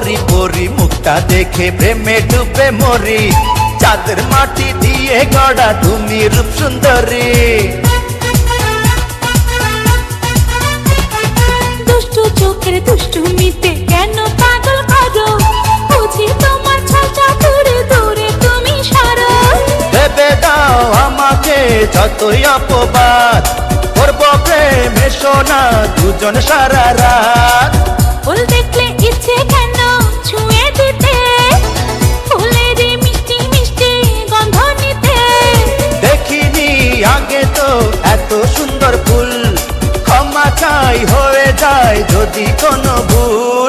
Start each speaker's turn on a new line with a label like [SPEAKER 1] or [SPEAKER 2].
[SPEAKER 1] পরি পরি মুখটা দেখে প্রেমে ডুবে মরি চাঁদের মাটি দিয়ে গড়া তুমি রূপ সুন্দরী
[SPEAKER 2] দুষ্টু চোখের দুষ্টুমিতে কেন পাগল করো বুঝি তোমার ছলটা দূরে দূরে তুমি সরো
[SPEAKER 1] ভেবে দাও আমাকে যতই অপবাদ করবো প্রেমে সোনা দুজন সারা রাত
[SPEAKER 2] ফুল দেখলে ইচ্ছে কেন ছুঁয়ে দিতে ফুলেরই মিষ্টি মিষ্টি গন্ধ নিতে
[SPEAKER 1] দেখিনি আগে তো এত সুন্দর ফুল ক্ষমা চাই হয়ে যায় যদি কোনো ভুল